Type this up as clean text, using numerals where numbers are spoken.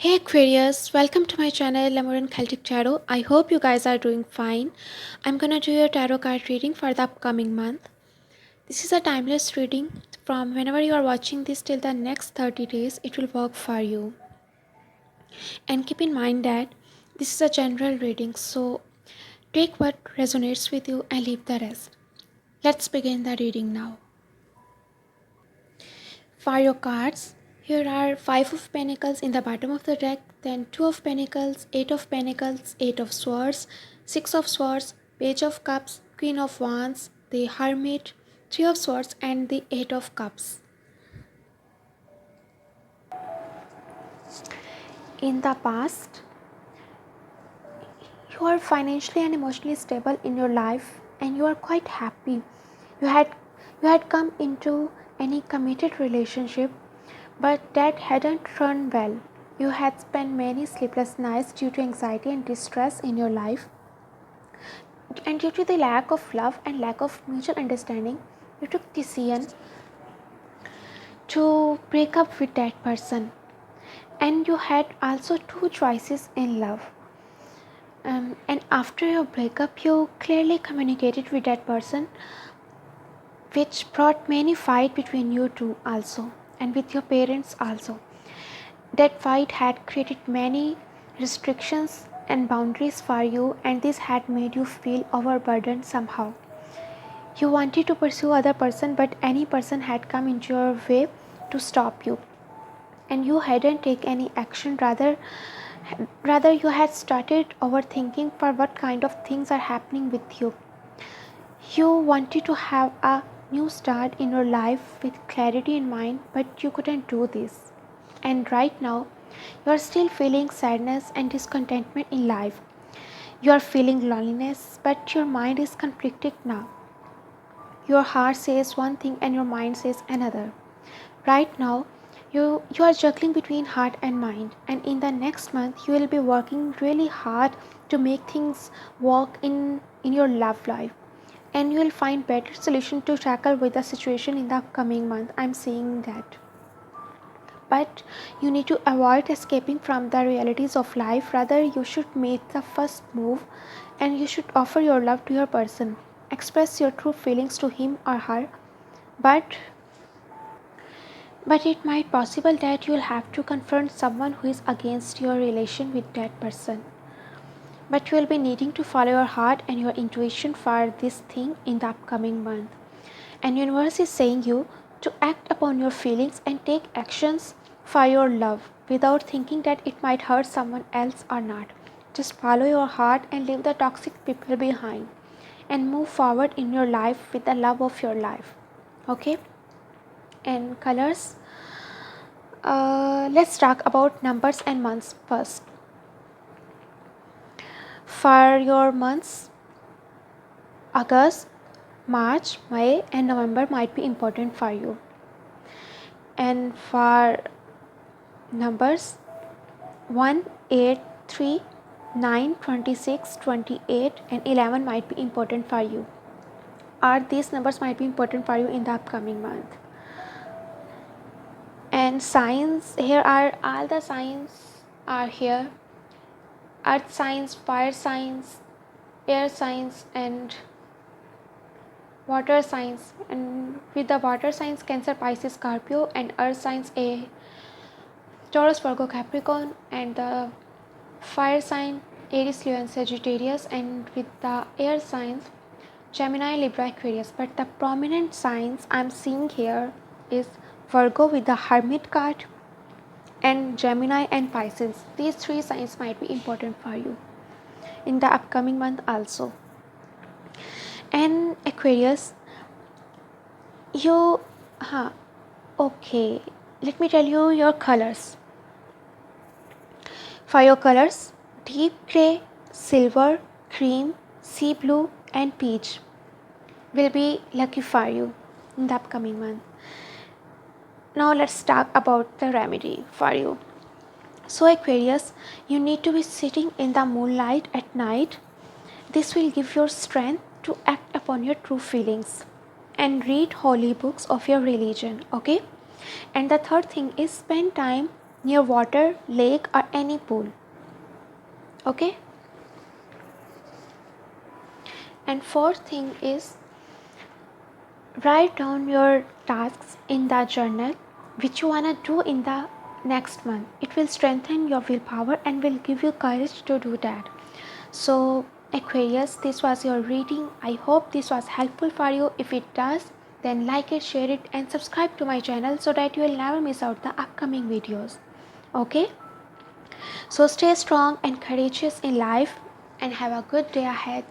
Hey Aquarius, welcome to my channel Lemon Celtic Tarot. I hope you guys are doing fine. I'm gonna do your tarot card reading for the upcoming month. This is a timeless reading. From whenever you are watching this till the next 30 days, it will work for you. And keep in mind that this is a general reading, so take what resonates with you and leave the rest. Let's begin the reading now. For your cards, here are 5 of Pentacles in the bottom of the deck, then 2 of Pentacles, 8 of Swords, 6 of Swords, Page of Cups, Queen of Wands, the Hermit, 3 of Swords and the 8 of Cups. In the past, you are financially and emotionally stable in your life and you are quite happy. You had come into any committed relationship, but that hadn't turned well. You had spent many sleepless nights due to anxiety and distress in your life. And due to the lack of love and lack of mutual understanding, you took decision to break up with that person. And you had also two choices in love. And after your breakup, you clearly communicated with that person, which brought many fight between you two also, and with your parents also. That fight had created many restrictions and boundaries for you, and this had made you feel overburdened somehow. You wanted to pursue other person, but any person had come into your way to stop you, and you hadn't taken any action. Rather you had started overthinking for what kind of things are happening with you. You wanted to have a new start in your life with clarity in mind, but you couldn't do this. And right now, you are still feeling sadness and discontentment in life. You are feeling loneliness, but your mind is conflicted now. Your heart says one thing and your mind says another. Right now, you are juggling between heart and mind, and in the next month, you will be working really hard to make things work in your love life, and you will find better solution to tackle with the situation in the upcoming month. I'm saying that. But you need to avoid escaping from the realities of life. Rather, you should make the first move and you should offer your love to your person. Express your true feelings to him or her. But but it might possible that you'll have to confront someone who is against your relation with that person. But you will be needing to follow your heart and your intuition for this thing in the upcoming month. And universe is saying you to act upon your feelings and take actions for your love without thinking that it might hurt someone else or not. Just follow your heart and leave the toxic people behind and move forward in your life with the love of your life. Okay? And colors. Let's talk about numbers and months first. For your months, August, March, May, and November might be important for you. And for numbers 1, 8, 3, 9, 26, 28, and 11 might be important for you. Or these numbers might be important for you in the upcoming month. And signs, here are all the signs are here: earth signs, fire signs, air signs, and water signs. And with the water signs, Cancer, Pisces, Scorpio, and earth signs, a Taurus, Virgo, Capricorn, and the fire sign Aries, Leo, and Sagittarius, and with the air signs Gemini, Libra, Aquarius. But the prominent signs I'm seeing here is Virgo with the Hermit card, and Gemini and Pisces. These three signs might be important for you in the upcoming month also. And Aquarius, you okay, let me tell you your colors. For your colors, deep grey, silver, cream, sea blue, and peach will be lucky for you in the upcoming month. Now let's talk about the remedy for you. So Aquarius, you need to be sitting in the moonlight at night. This will give your strength to act upon your true feelings and read holy books of your religion, okay? And the third thing is spend time near water, lake, or any pool. Okay. And fourth thing is, write down your tasks in the journal which you want to do in the next month. It will strengthen your willpower and will give you courage to do that. So Aquarius, this was your reading. I hope this was helpful for you. If it does, then like it, share it, and subscribe to my channel so that you will never miss out the upcoming videos. Okay, so stay strong and courageous in life and have a good day ahead.